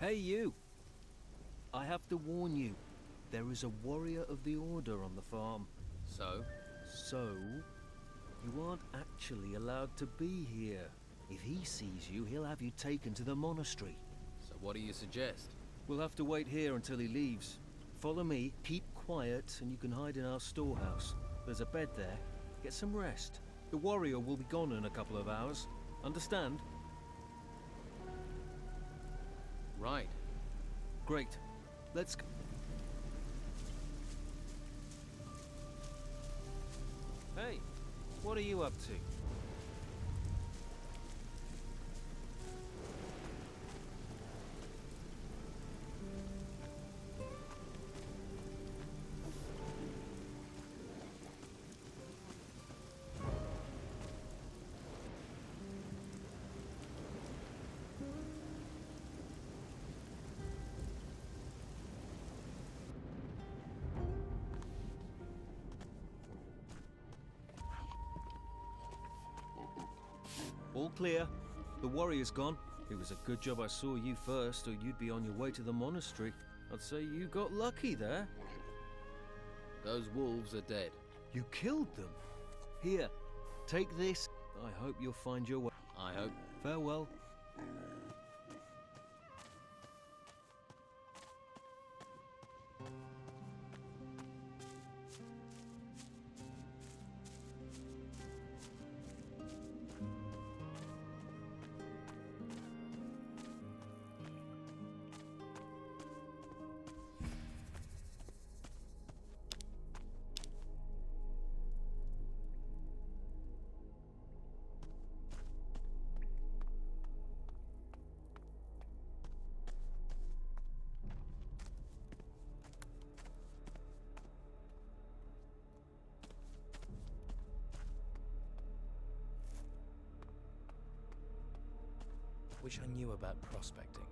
Hey you! I have to warn you, there is a warrior of the Order on the farm. So? So, you aren't actually allowed to be here. If he sees you, he'll have you taken to the monastery. So what do you suggest? We'll have to wait here until he leaves. Follow me, keep quiet, and you can hide in our storehouse. There's a bed there. Get some rest. The warrior will be gone in a couple of hours. Understand? Right. Great. Let's go. Hey, what are you up to? All clear. The warrior's gone. It was a good job I saw you first, or you'd be on your way to the monastery. I'd say you got lucky there. Those wolves are dead. You killed them. Here, take this. I hope you'll find your way. I hope. Farewell. Wish I knew about prospecting.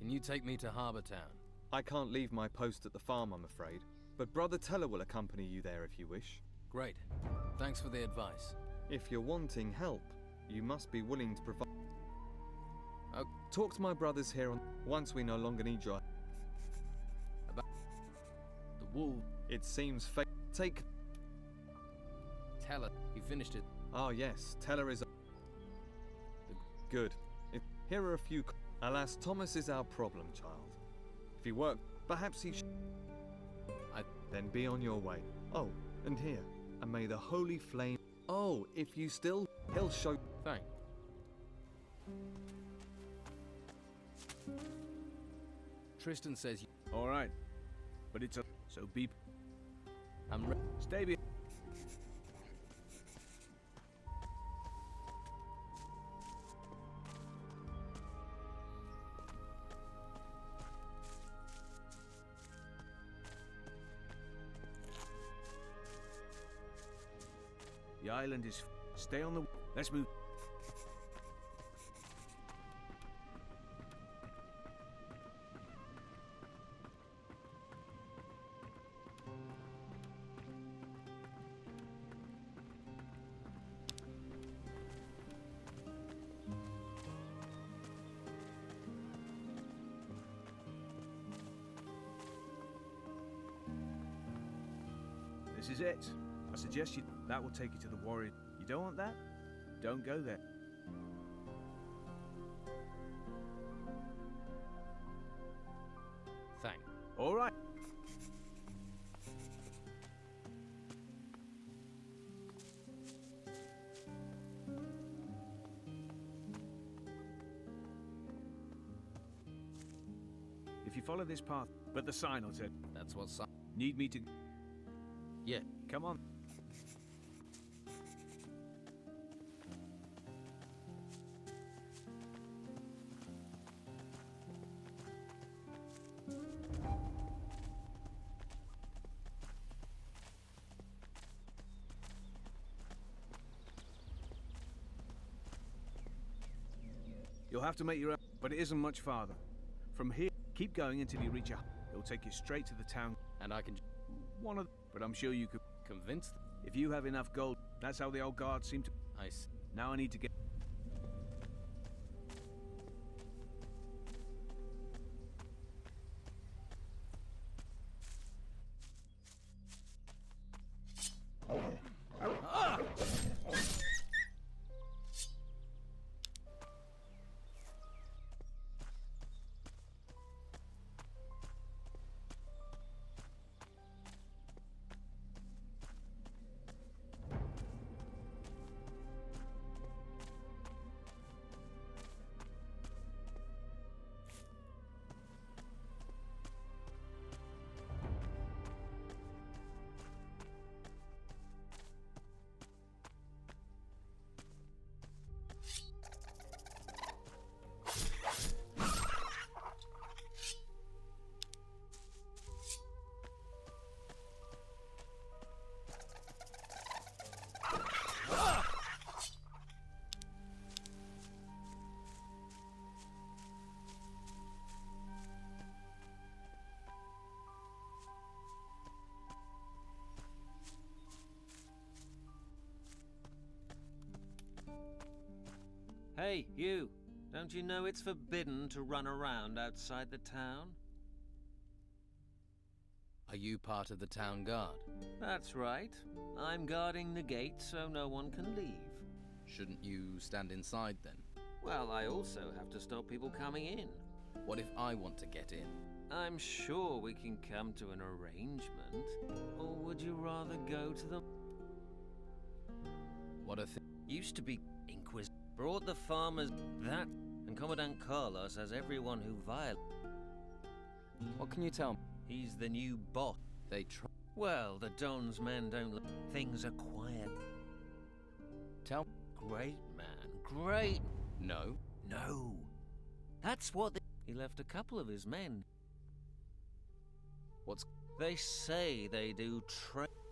Can you take me to Harbour Town? I can't leave my post at the farm, I'm afraid. But Brother Teller will accompany you there if you wish. Great. Thanks for the advice. If you're wanting help, you must be willing to provide... Oh. Talk to my brothers here once we no longer need your... About the wolf. It seems take... Teller. You finished it. Ah yes, Teller is... Good. Here are a few... Alas, Thomas is our problem child. If he worked, perhaps he Then be on your way. Oh, and here. And may the holy flame... Oh, if you still... He'll show... Thanks. Tristan says you... All right. But it's a... So be... I'm ready. Stay behind. The island is... Stay on the... Let's move. This is it. I suggest you... That will take you to the warrior. You don't want that? Don't go there. Thanks. All right. If you follow this path, but the sign will tell. That's what's... Need me to... Yeah. Come on. You'll have to make your own, but it isn't much farther. From here, keep going until you reach a... It'll take you straight to the town. And I can... One of... But I'm sure you could... Convince them. If you have enough gold, that's how the old guard seem to... I see. Now I need to get... Hey, you! Don't you know it's forbidden to run around outside the town? Are you part of the town guard? That's right. I'm guarding the gate so no one can leave. Shouldn't you stand inside then? Well, I also have to stop people coming in. What if I want to get in? I'm sure we can come to an arrangement. Or would you rather go to the... What a Used to be Inquisitor. Brought the farmers that, and Commandant Carlos has everyone who What can you tell me? He's the new boss. They try... Well, the Don's men don't let... Things are quiet. Tell... Great, man. Great. No. No. That's what He left a couple of his men. What's... They say they do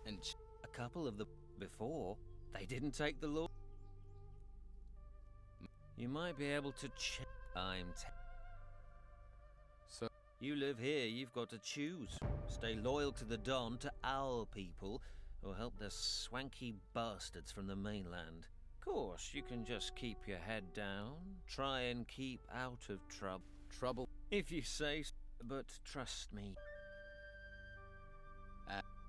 And a couple of the... Before, they didn't take the law. You might be able to check. You live here, you've got to choose. Stay loyal to the Don, to our people, or help the swanky bastards from the mainland. Course, you can just keep your head down, try and keep out of Trouble? if you say so, but trust me.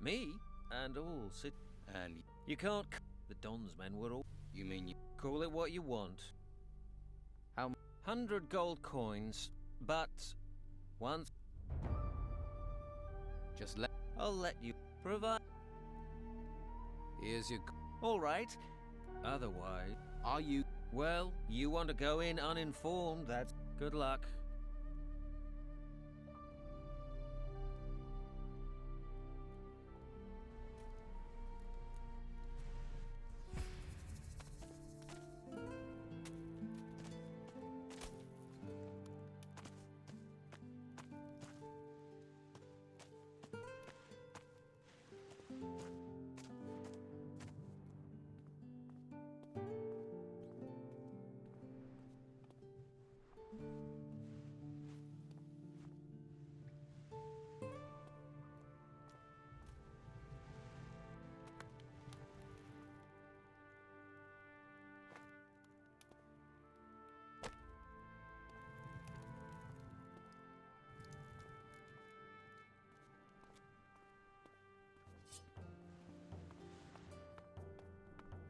Me and all sit. And You can't. The Don's men were all. you mean you... Call it what you want. How 100 gold coins, but once Just let... I'll let you provide. Here's your... All right. Otherwise, Are you... well, you want to go in uninformed. That's good luck.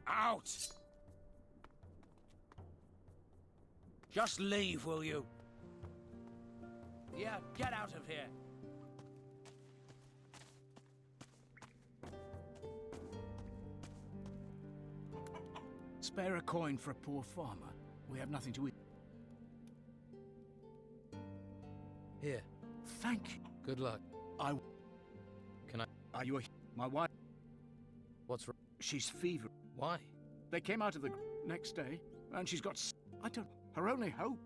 Out! Just leave, will you? Yeah, get out of here. Spare a coin for a poor farmer. We have nothing to eat. Here, Thank you. good luck. Can I... Are you a... My wife, What's wrong? she's fever. Why? They came out of the next day, and she's got... I don't... Her only hope.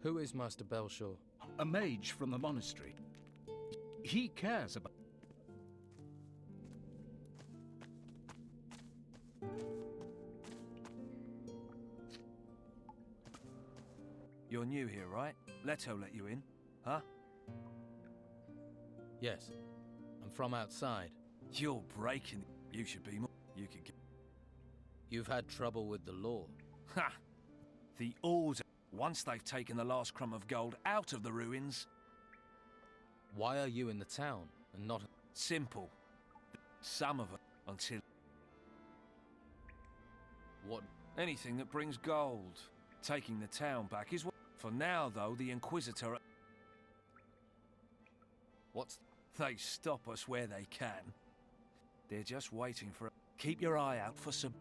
Who is Master Belshaw? A mage from the monastery. He cares about... You're new here, right? Leto let you in, huh? Yes. I'm from outside. You're breaking. You should be more. You could get. You've had trouble with the law. Ha! The Order. Once they've taken the last crumb of gold out of the ruins, Why are you in the town and not... simple. Some of them until What... anything that brings gold. Taking the town back is what. For now, though, the Inquisitor. What's... They stop us where they can. They're just waiting for. Keep your eye out for some.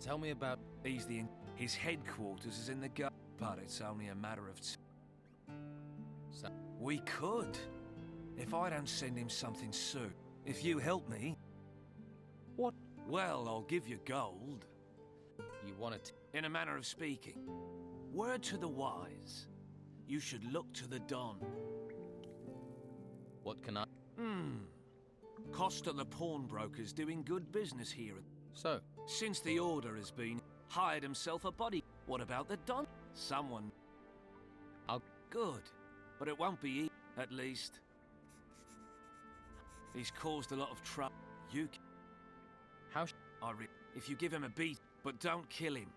Tell me about... He's the. His headquarters is in the gut, but it's only a matter of. Sa- We could, if I don't send him something soon. If you help me. What? Well, I'll give you gold. You wanted to... In a manner of speaking. Word to the wise. You should look to the Don. What can I... Costa the pawnbroker's doing good business here. So, Since the Order has been, hired himself a body. What about the Don? Someone. I'll... Good. But it won't be easy, at least. He's caused a lot of trouble. You... How... If you give him a beat, but don't kill him.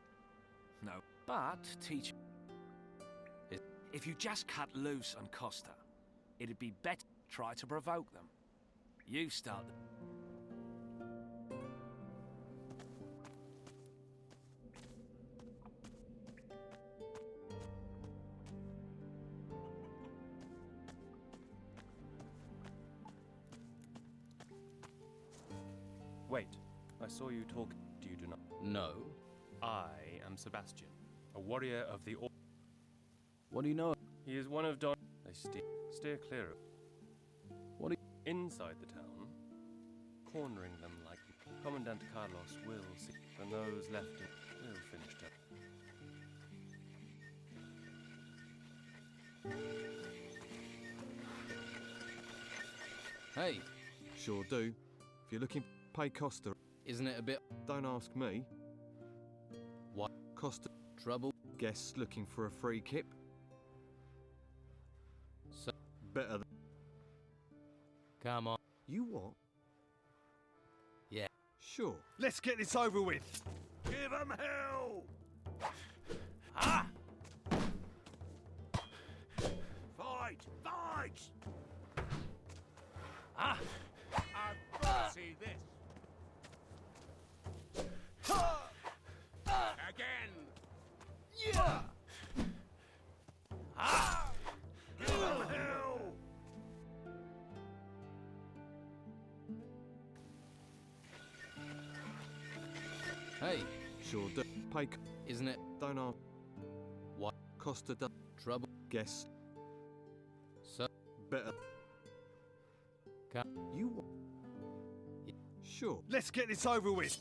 No. But teach... If you just cut loose on Costa, it'd be better try to provoke them. You start... Wait, I saw you talk. You do not. No. I am Sebastian, a warrior of the. What do you know? He is one of Don. They steer clear of. What are inside the town, cornering them like Commandant Carlos will see, and those left will finish up. Hey, Sure do. If you're looking, pay Costa. isn't it a bit... Don't ask me. What? Costa. Trouble? Guests looking for a free kip. better than... Come on. You what? Yeah. Sure. Let's get this over with. Give 'em hell! Ah! Fight! Fight! Ah! I've got to see this. Again! Yeah! Ah! Give 'em hell! Hey, Sure do. Pay... isn't it Don't ask. What? Costa do... trouble? Guess. So, Better... come. You what? Yeah. Sure. Let's get this over with.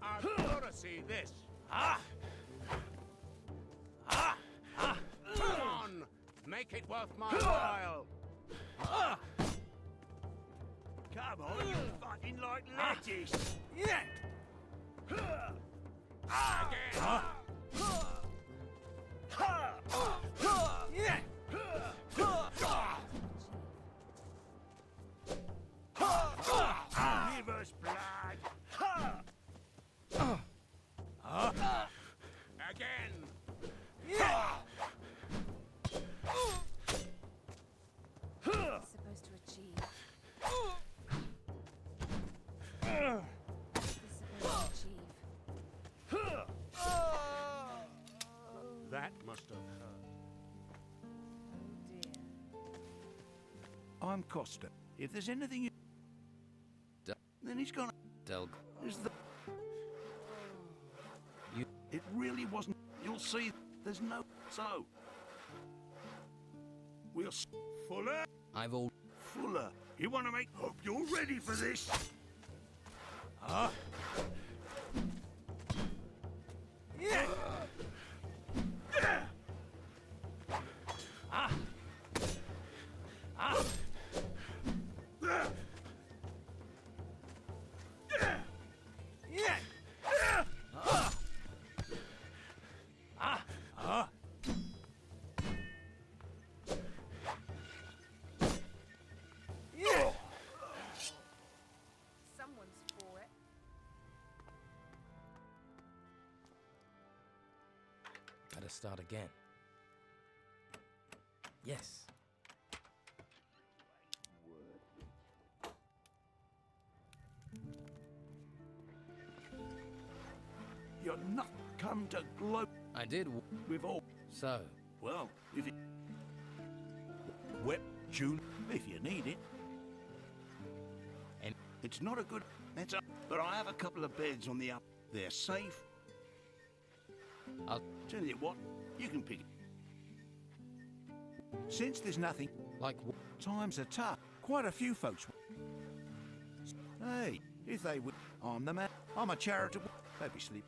I've got to see this. Ah! Ah! Ah! Come on! Make it worth my while. Ah! Come on, you're fighting like lettuce. Yeah! Again! Yeah! Give us blood! Again! Yeah! Supposed to achieve. Supposed to achieve. That must have hurt. Oh dear. I'm Costa. If there's anything you... then he's gonna... Delg. Is the... It really wasn't... You'll see, there's no... So... We'll... Fuller? I've all. Fuller. You want to make... Hope you're ready for this. Huh? Yeah! Ah! Ah! Yeah! Ah! Ah! Ah! Yeah! Someone's for it. Better start again. Yes. You're not come to gloat I did. with all... So, Well, if it... Whip, June, if you need it. And- It's not a good... That's up. But I have a couple of beds on the up. They're safe. I'll Tell you what, you can pick it. Since there's nothing... like. Times are tough. Quite a few folks... Hey, if they would... I'm the man. I'm a charitable... Maybe sleep.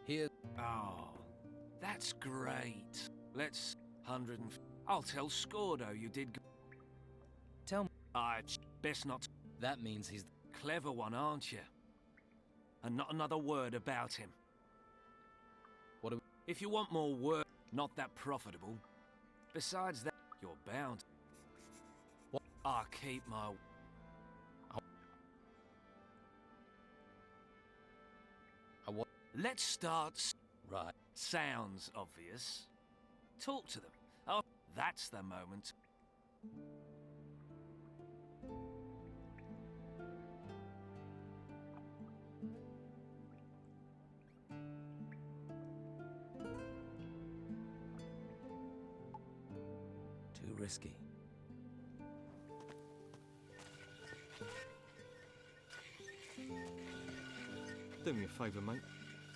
Here. Oh, that's great. Let's 100 and... I'll tell Scordo you did... Tell me. It's best not... That means he's. Clever one, aren't you? And not another word about him. What do If you want more work, not that profitable. Besides that, you're bound. What? I'll keep my... Let's start. Right. Sounds obvious. Talk to them. Oh, that's the moment. Too risky. Do me a favour, mate,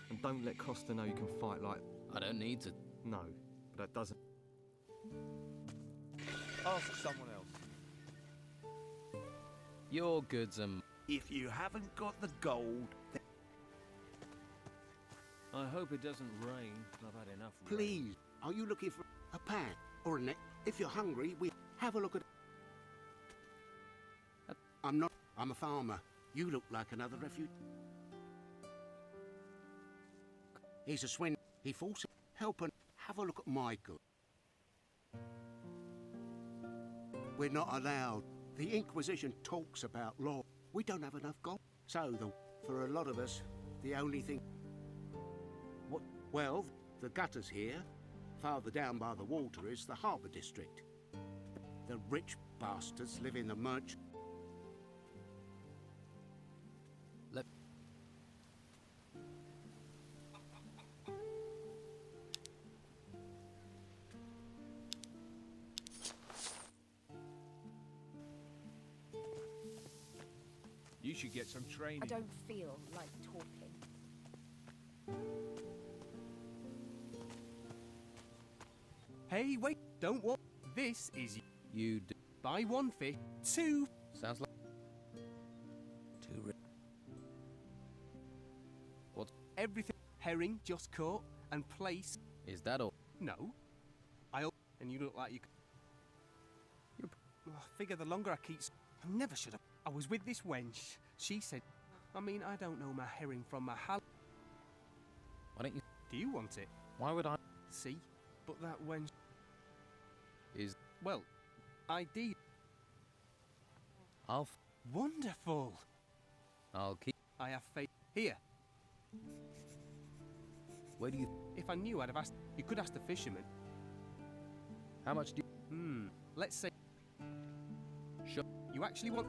and don't let Costa know you can fight like... I don't need to. No, but that doesn't... Ask someone else. Your goods and... If you haven't got the gold, then I hope it doesn't rain. I've had enough rain. please, are you looking for a pan or a net? If you're hungry, we have a look at... I'm not. I'm a farmer. You look like another refugee. He's a swin. He forces help and have a look at my good. We're not allowed. The Inquisition talks about law. We don't have enough gold. So, for a lot of us, the only thing... What? Well, the gutters here. Farther down by the water is the Harbour district. The rich bastards live in the merch... You should get some training. I don't feel like talking. Hey, wait, don't want this is You do. buy one fish, two. Sounds like... Too risky. What? Everything herring just caught and place. Is that all? No, and you look like you. I figure the longer I keep, I never should have. I was with this wench. She said, I mean, I don't know my herring from my hal. Why don't you... Do you want it? Why would I... See, but that wench. Is... Well, I did. Wonderful. I'll keep... I have faith. Here, Where do you... if I knew, I'd have asked. You could ask the fisherman. How much do you... Let's say. Sure. You actually want.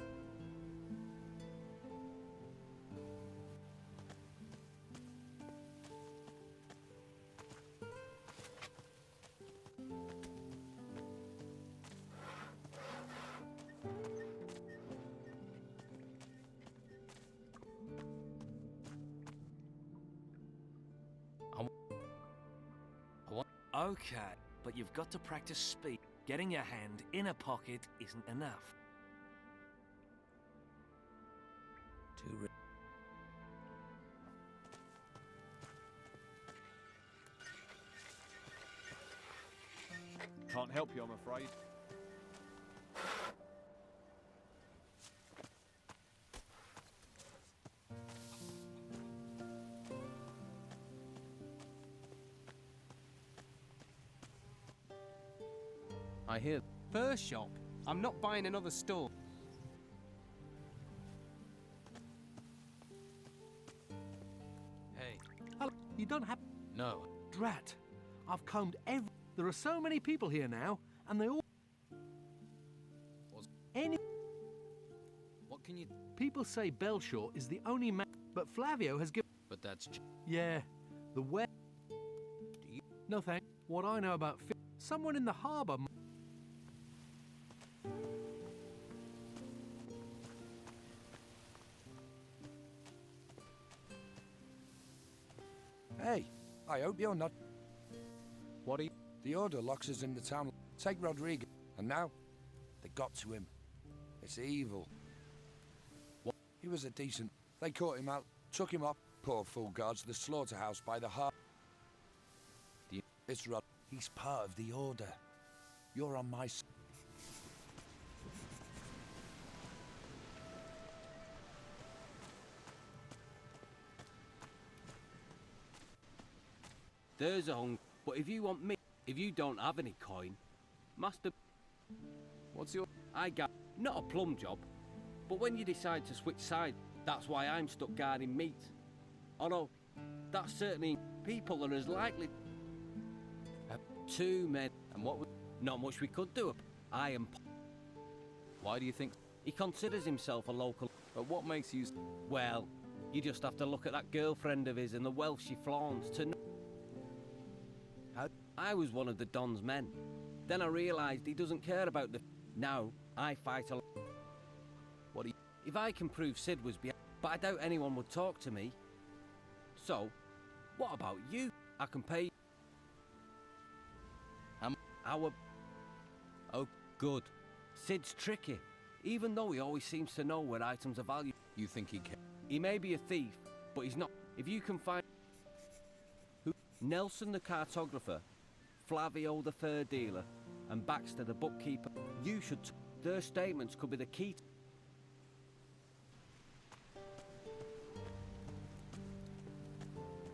Okay, but you've got to practice speed. Getting your hand in a pocket isn't enough. Too risky. Can't help you, I'm afraid. I hear... First shop. I'm not buying another store. Hey. Hello. You don't have... No. Drat. I've combed every... There are so many people here now, and they all... Was... Any... What can you... People say Belshaw is the only man... But Flavio has given... But that's... Yeah. The where... Do you... No thanks. What I know about... Someone in the harbour... Hey, I hope you're not... What are you... The Order locks us in the town. Take Rodriguez. And now, they got to him. It's evil. What? He was a decent... They caught him out, took him up. Poor fool guards the slaughterhouse by the harbour. It's Rod. He's part of the Order. You're on my side. There's a hung... But if you want me... If you don't have any coin... Master... What's your... I got... Not a plum job. But when you decide to switch sides... That's why I'm stuck guarding meat. Although... That's certainly people are as likely. 2 men. And what would... Not much we could do. I am. Why do you think... He considers himself a local. But what makes you... Well, you just have to look at that girlfriend of his and the wealth she flaunts to know. I was one of the Don's men. Then I realised he doesn't care about the... Now, I fight a... What do you... If I can prove Sid was behind... But I doubt anyone would talk to me. So, what about you? I can pay... Our... Oh, good. Sid's tricky. Even though he always seems to know where items are valued. You think he can... He may be a thief, but he's not... If you can find... Who? Nelson the cartographer, Flavio the fur dealer, and Baxter the bookkeeper. You should... Their statements could be the key to...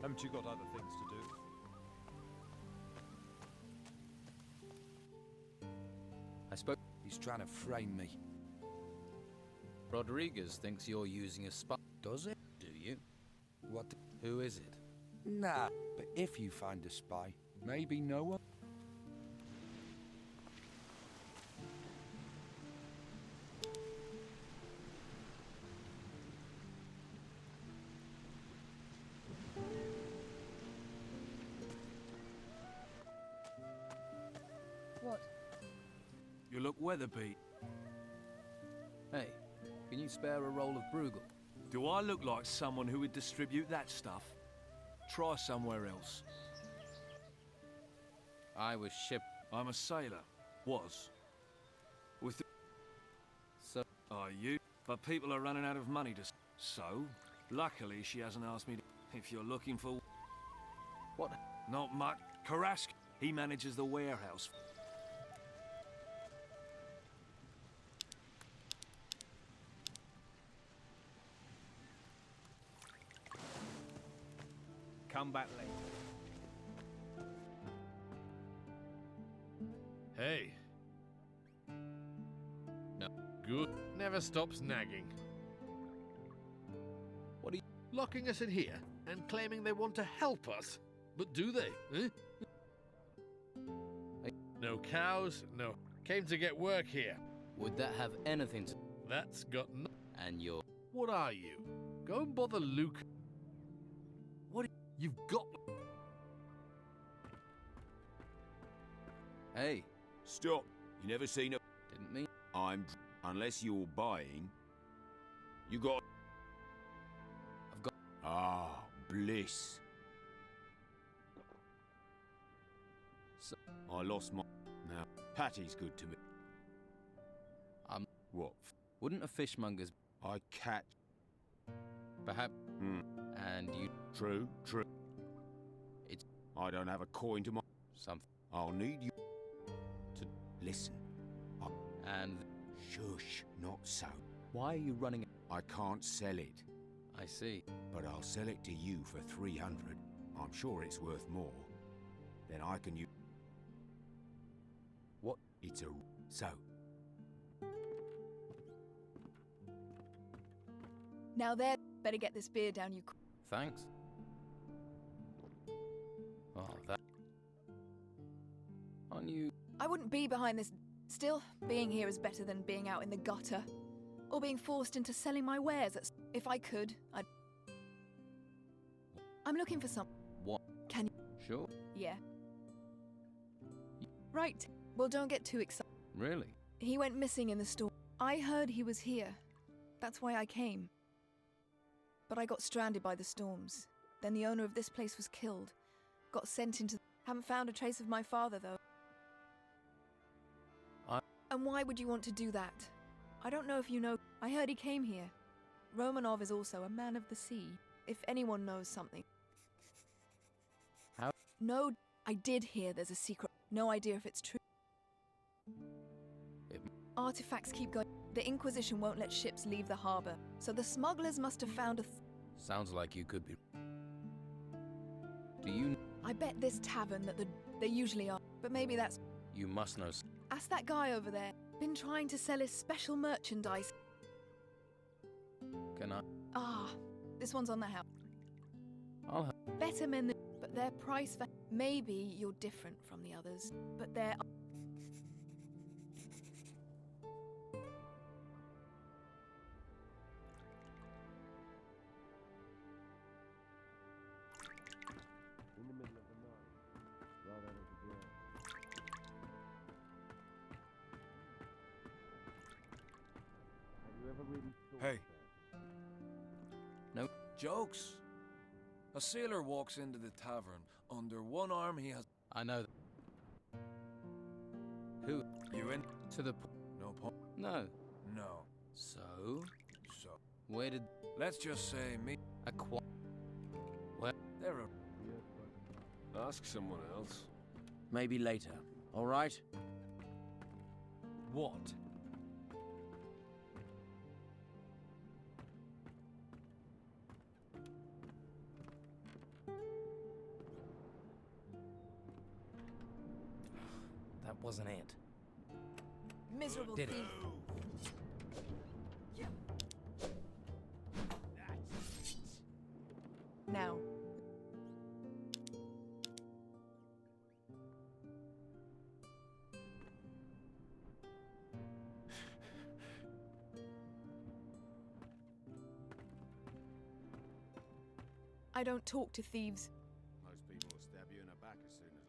Haven't you got other things to do? I spoke... He's trying to frame me. Rodriguez thinks you're using a spy. Does it? Do you? What? Who is it? Nah, but if you find a spy, maybe no one. What? You look weather-beat. Hey, can you spare a roll of Bruegel? Do I look like someone who would distribute that stuff? Try somewhere else. I was shipped... I'm a sailor. Was. With the... So... Are you? But people are running out of money to... So? Luckily, she hasn't asked me to... If you're looking for... What? Not much. Carrasco. He manages the warehouse. Come back later. Hey. No. Good. Never stops nagging. What are you... Locking us in here and claiming they want to help us. But do they? Eh? No cows, no... Came to get work here. Would that have anything to... That's got no... And you're... What are you? Go and bother Luke. What... You've got... Hey. Stop. You never seen a... Didn't mean... Unless you're buying... You got... I've got... Ah, bliss. So... I lost my... Now, Patty's good to me. What? Wouldn't a fishmonger's... I catch... Perhaps... And you... True. It's... I don't have a coin to my... Something... I'll need you... To listen. And... Shush, not so. Why are you running... I can't sell it. I see. But I'll sell it to you for 300. I'm sure it's worth more. Then I can use... What? It's a... So... Now there, better get this beer down, you... Thanks. Oh, that... Aren't you... I wouldn't be behind this. Still, being here is better than being out in the gutter. Or being forced into selling my wares at... If I could, I'd... I'm looking for some... What? Can you... Sure. Yeah. Right. Well, don't get too excited. Really? He went missing in the storm. I heard he was here. That's why I came. But I got stranded by the storms. Then the owner of this place was killed. Got sent into... Haven't found a trace of my father, though. And why would you want to do that? I don't know if you know... I heard he came here. Romanov is also a man of the sea. If anyone knows something. How? No, I did hear there's a secret. No idea if it's true. Artifacts keep going. The Inquisition won't let ships leave the harbour, so the smugglers must have found a... Sounds like you could be... Do you... I bet this tavern that they usually are, but maybe that's... You must know... Ask that guy over there. Been trying to sell his special merchandise. Can I... Ah, this one's on the house. I'll help. Better men than... But their price for... Maybe you're different from the others, but they're... In the middle of the night, right out of the ground. Have you ever really thought Hey. No. Jokes. A sailor walks into the tavern. Under one arm he has... I know. Who? You in? To the... No point. No. No. So? So. Where did... Let's just say me... Where? There are... Ask someone else. Maybe later, all right? What? That wasn't it. Miserable Did it? thief. Now. I don't talk to thieves. Most people will stab you in the back as soon as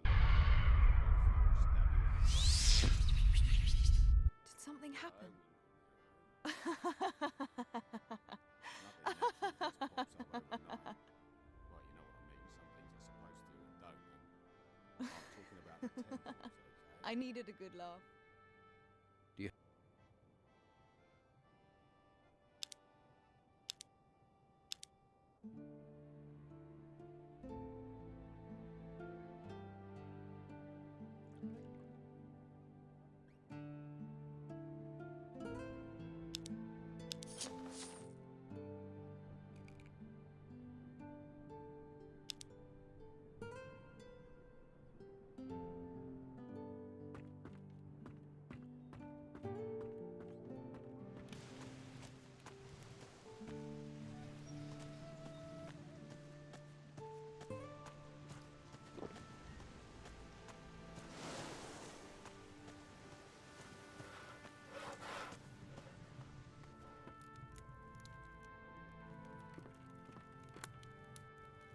Did something happen? I needed a good laugh.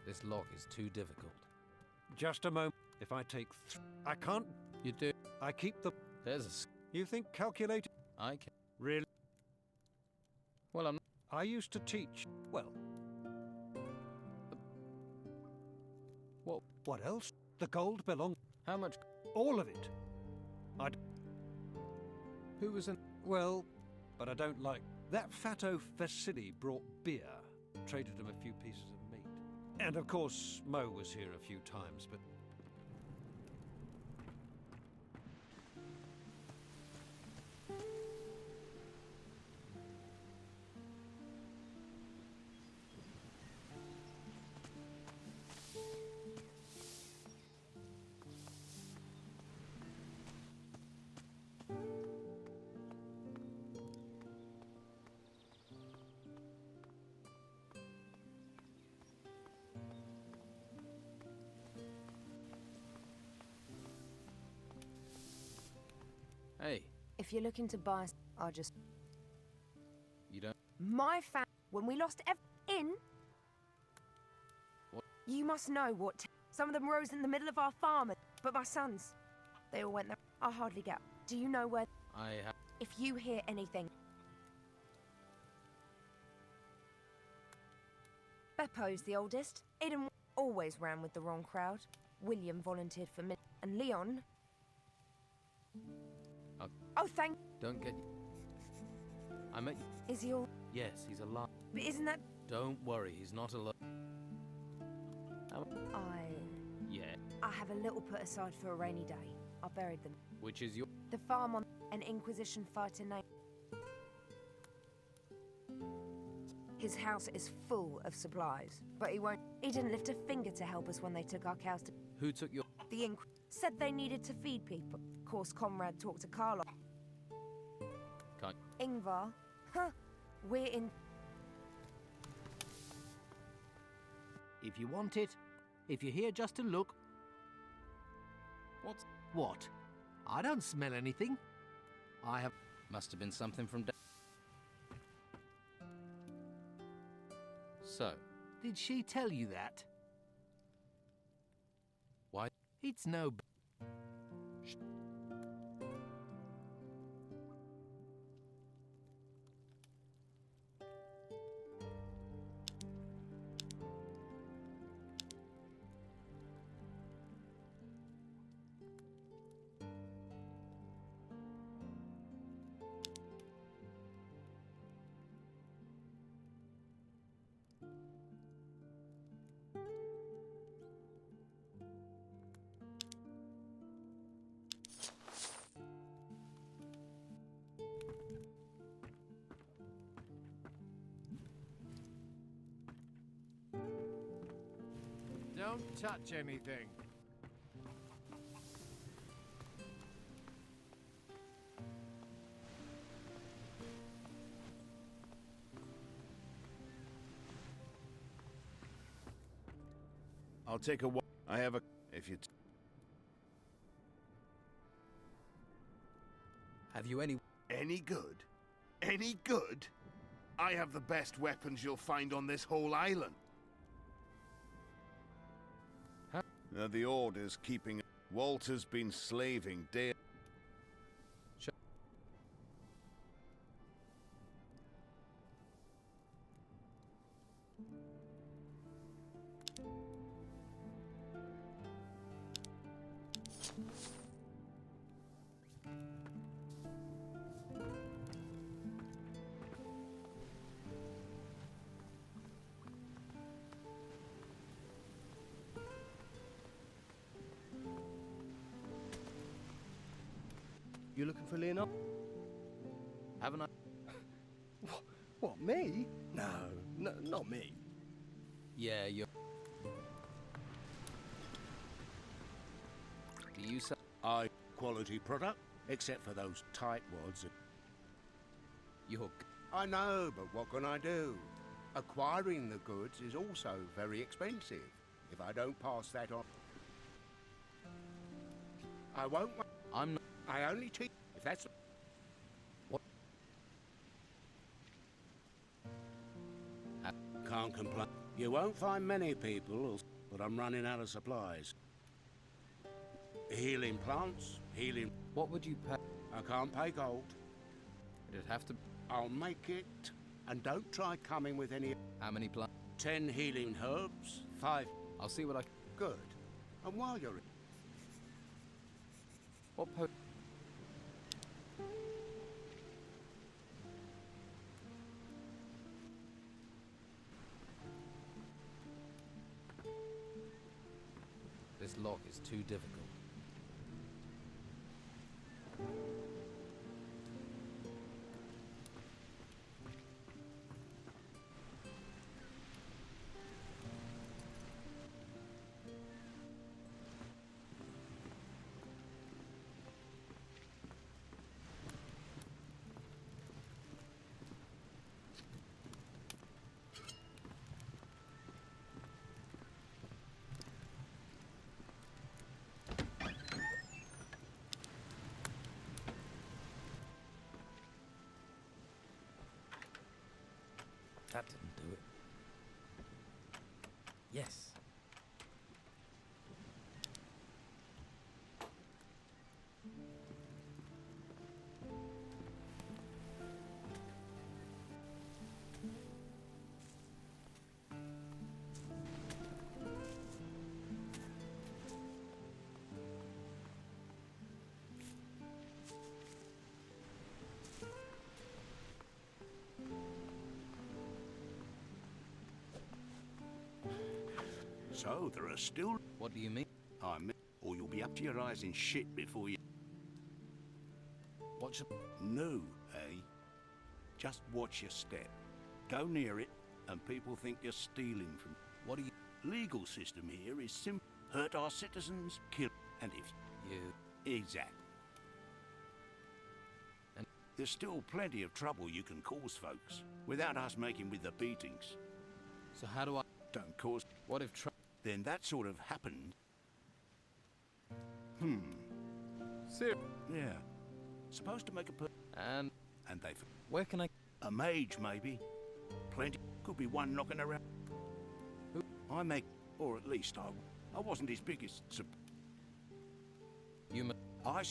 This lock is too difficult. Just a moment. If I take I can't. You do. I keep the... There's a... You think calculating... I can... Really? Well, I'm not... I used to teach... Well... What else? The gold belonged... How much? All of it. I'd... Who was in... Well, but I don't like... That fatto Vasily brought beer. Traded him a few pieces of meat. And of course, Mo was here a few times, but... Hey, If you're looking to buy, I'll just... you don't... My when we lost in... What? You must know what... Some of them rose in the middle of our farm, but my sons, they all went there. I hardly get... Do you know where... I have... If you hear anything... Beppo's the oldest. Eden always ran with the wrong crowd. William volunteered for me, and Leon... Oh, thank... Don't get... I met you... Is he all... Yes, he's alive. But isn't that... Don't worry, he's not alone. Yeah. I have a little put aside for a rainy day. I buried them. Which is your... The farm on an Inquisition fighter named... His house is full of supplies, but he didn't lift a finger to help us when they took our cows to... Who took your... The Inq... Said they needed to feed people. Of course, Conrad talked to Carlo. Can't... Ingvar? Huh. We're in... If you want it, if you're here just to look... What's... What? I don't smell anything. I have... Must have been something from... So, Did she tell you that? why... It's no... Don't touch anything. I'll take a walk. I have a... If you... Have you any... Any good? Any good? I have the best weapons you'll find on this whole island. The Order's keeping... Walter's been slaving day... You looking for Leonardo? Haven't I... What, me? No, not me. Yeah, you're... Do you say... Quality product, except for those tight wads. You're... I know, but what can I do? Acquiring the goods is also very expensive. If I don't pass that on... I won't... I'm not... I only teach... If that's... What? Can't complain. You won't find many people, but I'm running out of supplies. Healing plants, healing... What would you pay? I can't pay gold. It'd have to... I'll make it. And don't try coming with any... How many plants? 10 healing herbs, 5... I'll see what I... Good. And while you're... What This lock is too difficult. That didn't do it. Yes. So, there are still... What do you mean? Or you'll be up to your eyes in shit before you... What should... No, eh? Just watch your step. Go near it, and people think you're stealing from... What do you... Legal system here is simple. Hurt our citizens, kill... And if... You... Exactly. And... There's still plenty of trouble you can cause folks, without us making with the beatings. So how do I... don't cause. What if then that sort of happened? Sir. Yeah. Supposed to make a And they. where can I? A mage, maybe. Plenty. Could be one knocking around. Who? I make, or at least I wasn't his biggest. You. I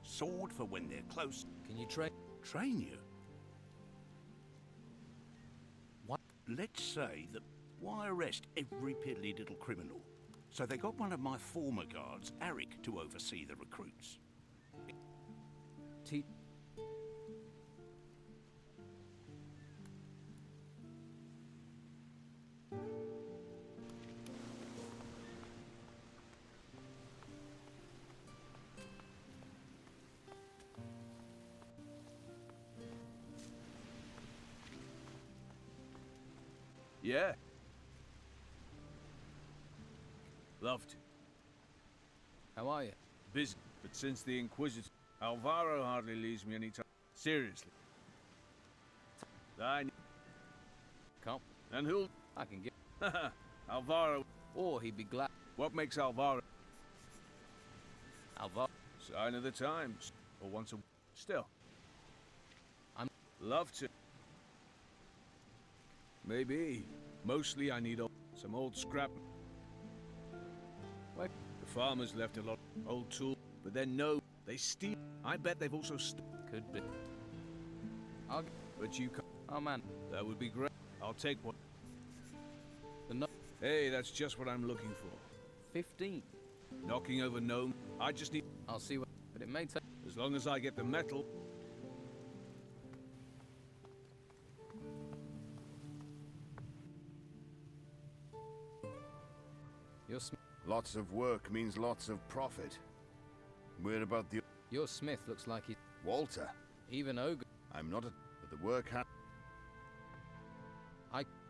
sword for when they're close. Can you train? Train you? What? Let's say that. Why arrest every piddly little criminal? So they got one of my former guards, Arik, to oversee the recruits. Yeah. Love to. How are you? Busy, but since the Inquisitor, Alvaro hardly leaves me any time. Seriously. I Come. And who'll... I can get... Alvaro. Or he'd be glad... What makes Alvaro? Alvaro? Sign of the times. Or once a... Still. I'm... Love to. Maybe. Mostly I need some old scrap. Wait. The farmers left a lot of old tools, but then no, they steal. I bet they've also Could be. But you can't. Oh man. That would be great. I'll take one. The Hey, that's just what I'm looking for. 15. Knocking over gnome. I just need... I'll see what... But it may take... As long as I get the metal. Your Lots of work means lots of profit. Where about the... Your smith looks like he's... Walter. Even ogre. I'm not a... But the work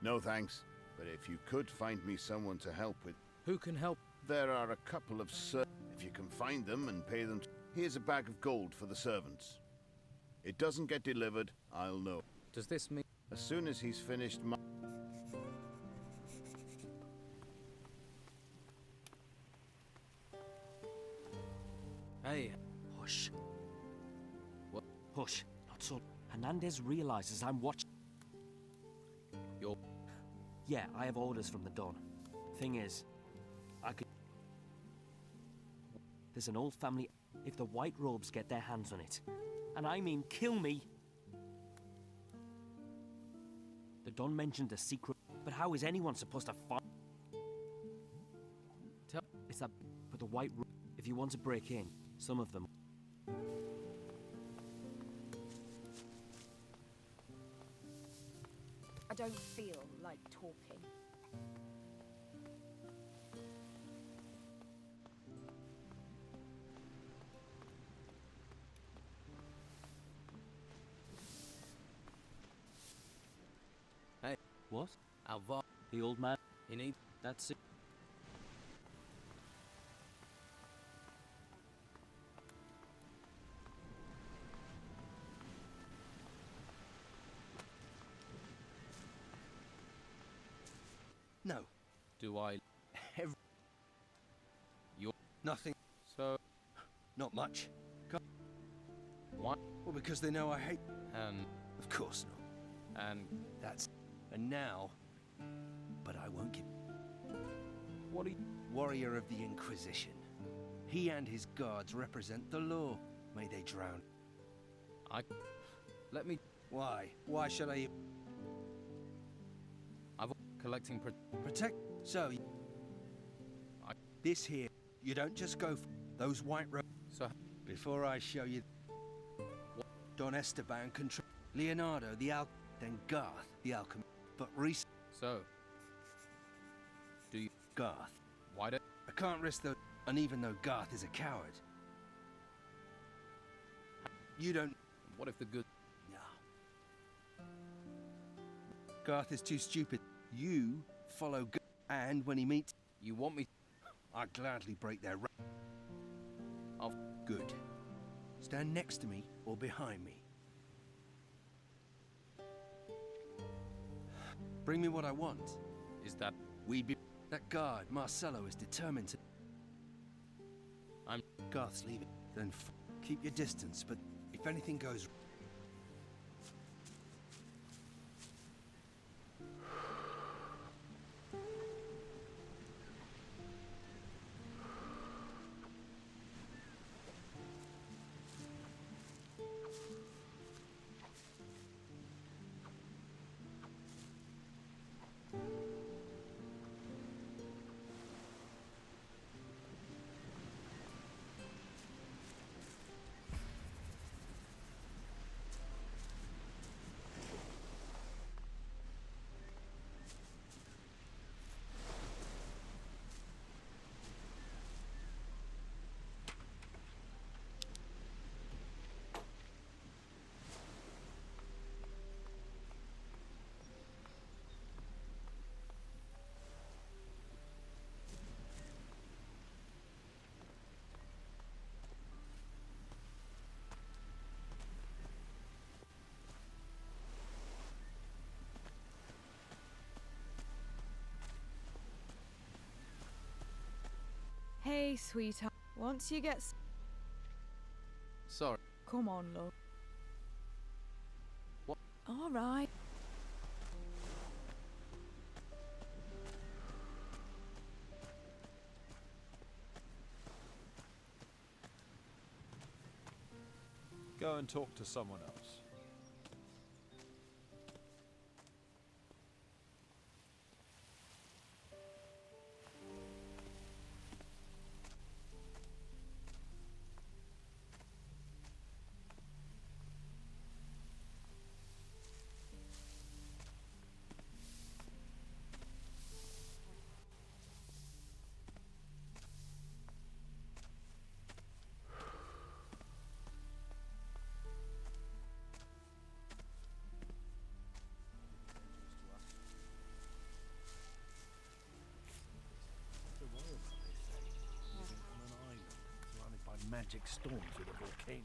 No thanks. But if you could find me someone to help with... Who can help? There are a couple of If you can find them and pay them... Here's a bag of gold for the servants. It doesn't get delivered, I'll know. Does this mean... As soon as he's finished my... Hey. Hush. What? Hush. Not so... Hernandez realizes I'm watching... Yeah, I have orders from the Don. Thing is, I could... There's an old family... If the White Robes get their hands on it, and I mean kill me... The Don mentioned a secret... But how is anyone supposed to find... It's that... But the White Robes... If you want to break in, some of them... I don't feel like talking. Hey. What? Alvar. The old man? He needs... That's it. No. Do I... You're... Nothing. So... Not much. What? Well, because they know I hate... And... Of course not. And... That's... And now... But I won't give... What are you... Warrior of the Inquisition. He and his guards represent the law. May they drown. Let me... Why? Why should I... I've... Collecting... Protect... So... This here... You don't just go for those white robes. So... Before I show you... Don Esteban control... Leonardo the then Garth the alchemist. But So... Do you... Garth. Why don't... I can't risk the... And even though Garth is a coward... You don't... What if the good... No. Garth is too stupid. You follow Garth, and when he meets... You want me... I'd gladly break their... Good. Stand next to me or behind me. Bring me what I want. Is that... we'd be... That guard, Marcello, is determined to... Garth's leaving. Then keep your distance, but if anything goes... Hey, sweetheart. Once you get... Sorry. Come on, love. What? All right. Go and talk to someone else. Magic storms with a volcano.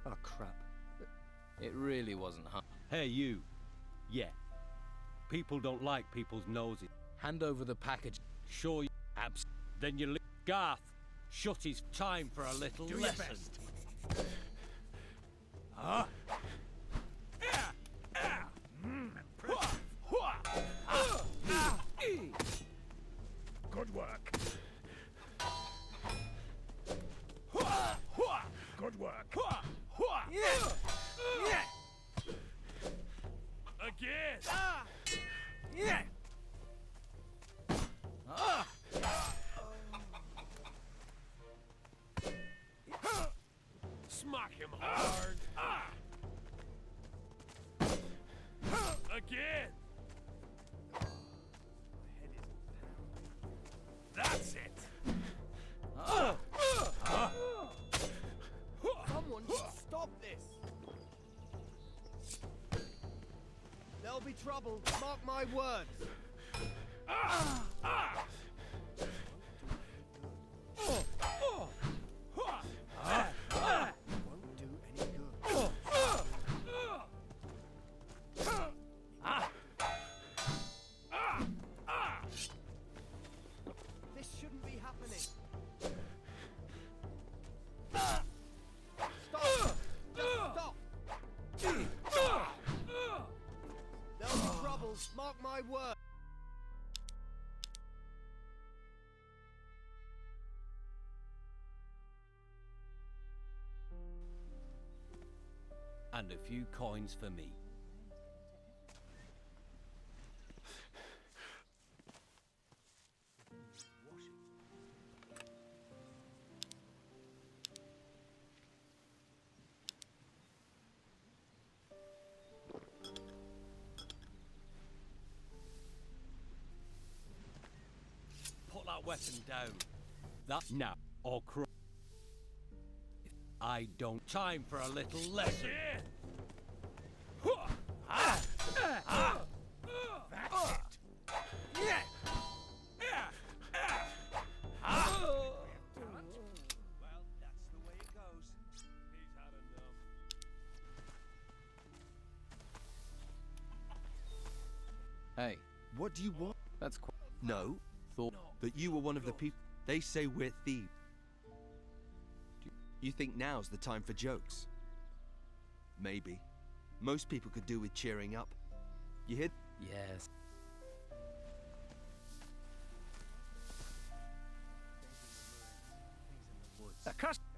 Oh, crap. It really wasn't hard. Hey, you. Yeah. People don't like people's noses. Hand over the package. Sure you... Then you... Garth, shut his time for a little Do lesson. your best. Huh? Good work. Good work. Again! Smack him hard! Again! That's it! Someone stop this! There'll be trouble, mark my words! Won't do any good. This shouldn't be happening. Stop! Just stop! There'll be trouble, mark my word. And a few coins for me. Put that weapon down. That now, or I don't time for a little lesson. That's it. What do you want? That's quite... No. Thought... That you were one of the people. They say we're thieves. You think now's the time for jokes? Maybe. Most people could do with cheering up. You hear? Yes.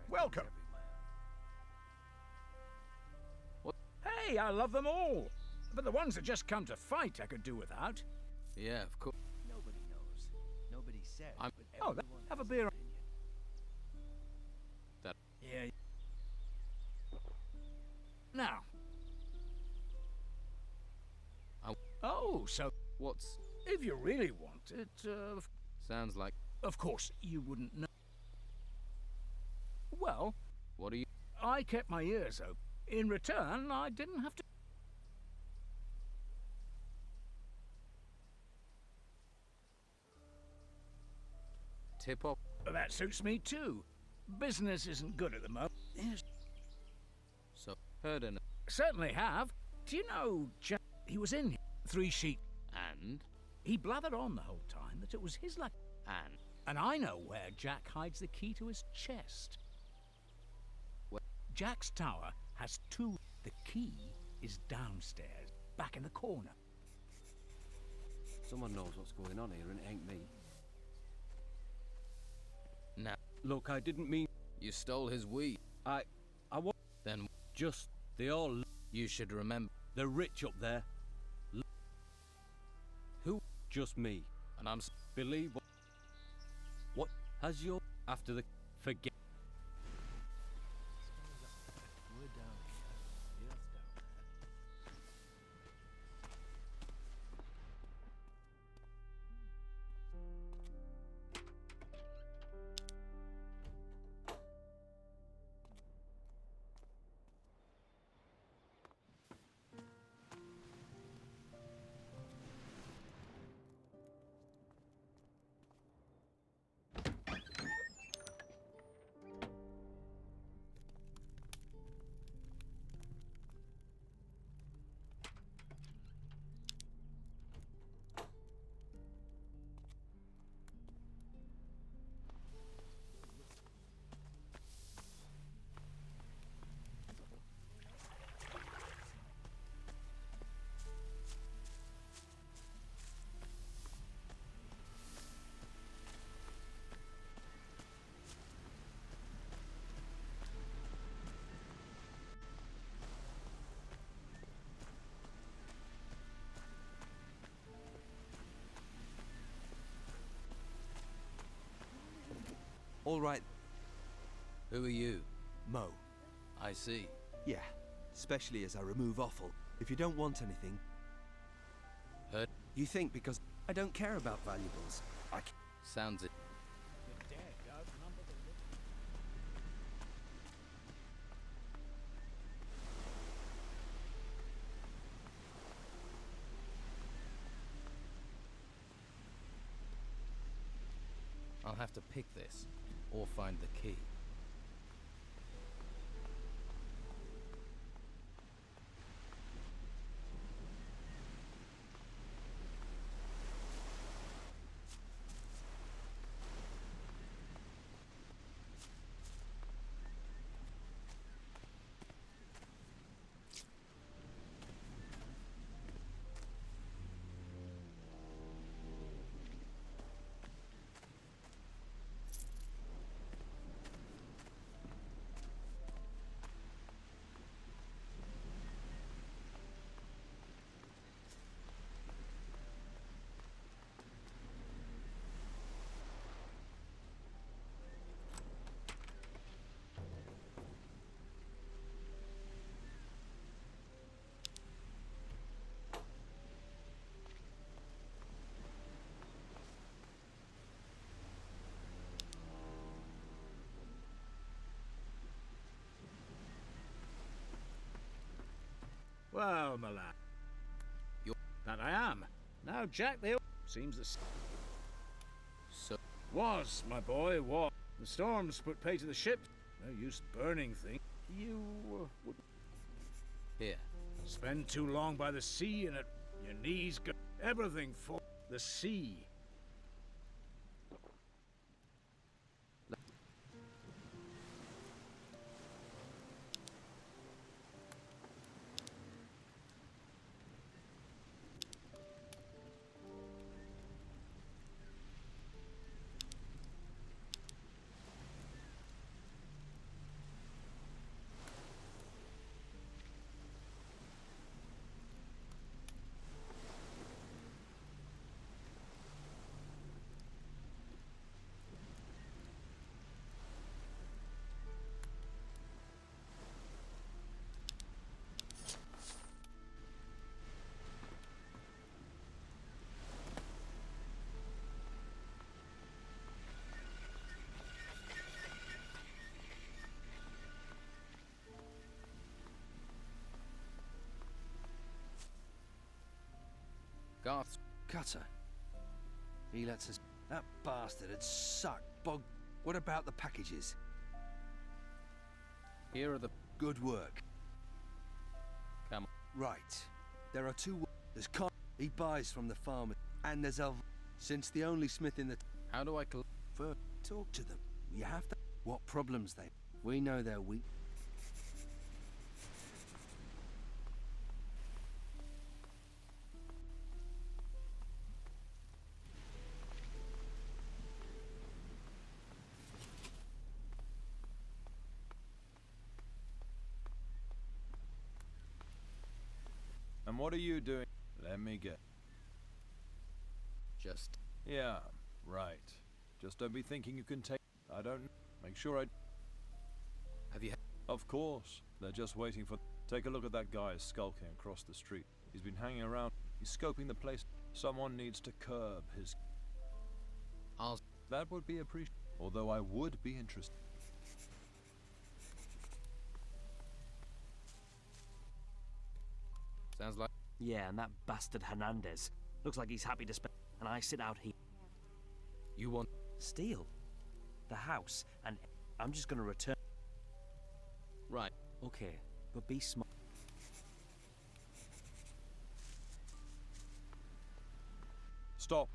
Welcome. What? Hey, I love them all. But the ones that just come to fight I could do without. Yeah, of course. Nobody knows. Nobody says. Oh, have a beer. That... Yeah. Now. Oh, so... What's... If you really want it, Sounds like... Of course, you wouldn't know. Well... What are you... I kept my ears open. In return, I didn't have to... Tip off. That suits me too. Business isn't good at the moment. So, heard enough. Certainly have. Do you know, Jack, he was in 3 sheep. And? He blathered on the whole time that it was his luck. And I know where Jack hides the key to his chest. What? Jack's tower has 2. The key is downstairs, back in the corner. Someone knows what's going on here, and it ain't me. Now, look, I didn't mean... You stole his weed. I wa... Then... Just... They all... You should remember... They're rich up there. Who? Just me. And I'm... Believe what... What has your... After the... Forget... We're down here. Yes, down there. All right. Who are you? Mo. I see. Yeah, especially as I remove offal. If you don't want anything... Heard? You think because I don't care about valuables. Sounds it. I'll have to pick this, or find the key. Well, my lad. That I am. Now, Jack, the seems the... So... Was, my boy, was. The storms put pay to the ship. No use burning things. You would... Here. Spend too long by the sea and your knees go... Everything for... The sea. Garth's Cutter. He lets us... That bastard had sucked bog... What about the packages? Here are the... Good work. Come on. Right. There are two... There's Con... He buys from the farmer. And there's Since the only smith in the... How do I... First, talk to them. You have to... What problems they... We know they're weak. And what are you doing? Let me get. Just. Yeah, right. Just don't be thinking you can take. I don't. Make sure I. Have you. Of course. They're just waiting for. Take a look at that guy skulking across the street. He's been hanging around. He's scoping the place. Someone needs to curb his. That would be appreciated. Although I would be interested. Sounds like. Yeah, and that bastard Hernandez. Looks like he's happy to spend. And I sit out here. You want. Steal? The house, and I'm just gonna return. Right. Okay, but be smart. Stop.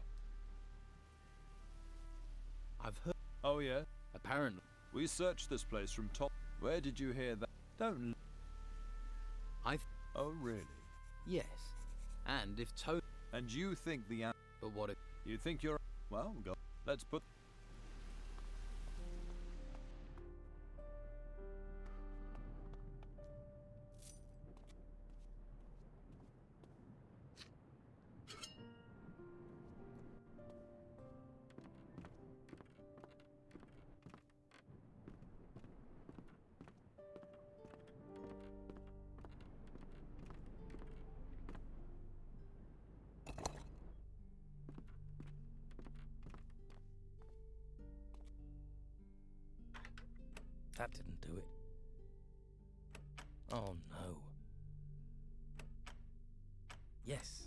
I've heard. Oh, yeah? Apparently. We searched this place from top. Where did you hear that? Don't. Oh, really? Yes. And if Tony. And you think the. But what if. You think you're. Well, go. Let's put. That didn't do it. Oh no. Yes.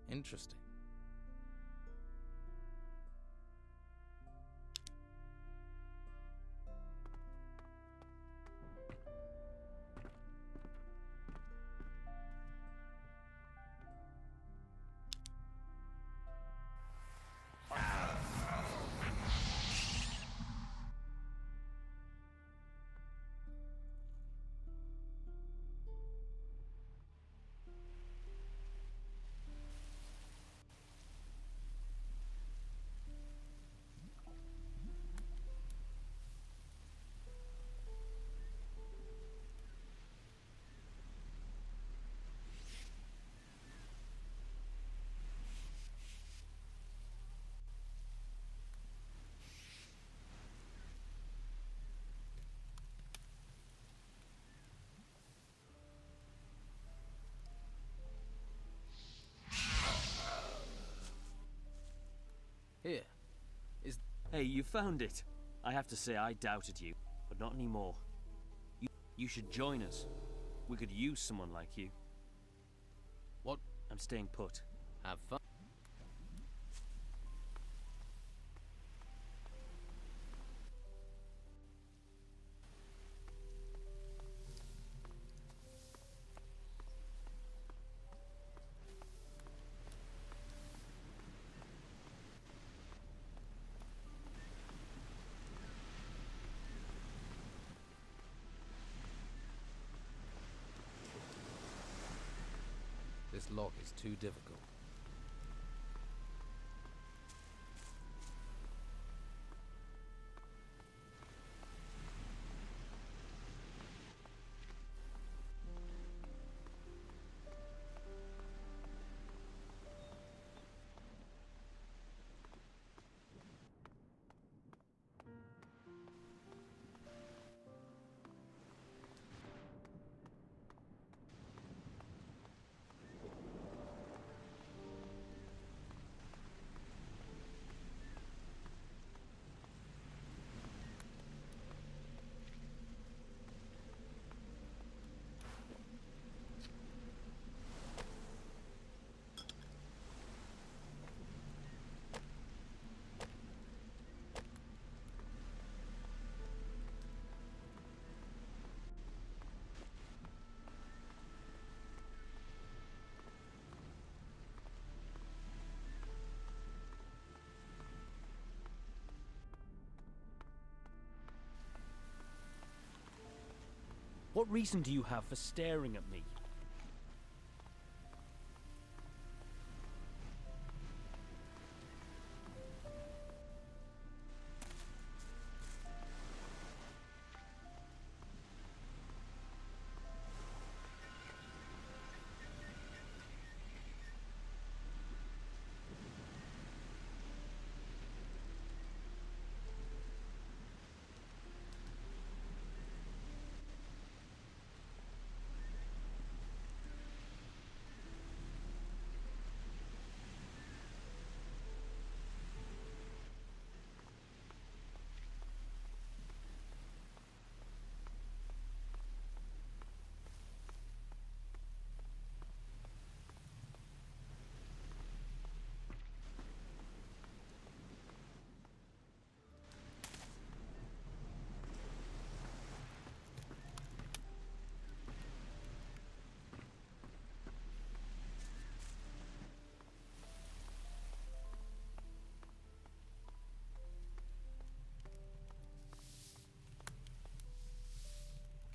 Interesting. Here. Is. Hey, you found it. I have to say, I doubted you, but not anymore. You should join us. We could use someone like you. What? I'm staying put. Have fun. This lock is too difficult. What reason do you have for staring at me?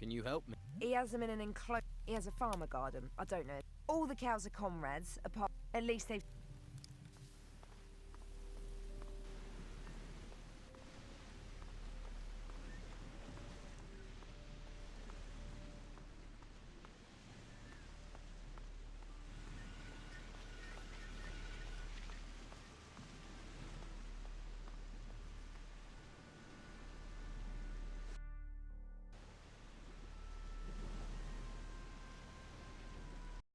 Can you help me? He has them in an enclosure. He has a farmer garden. I don't know. All the cows are comrades, apart. At least they've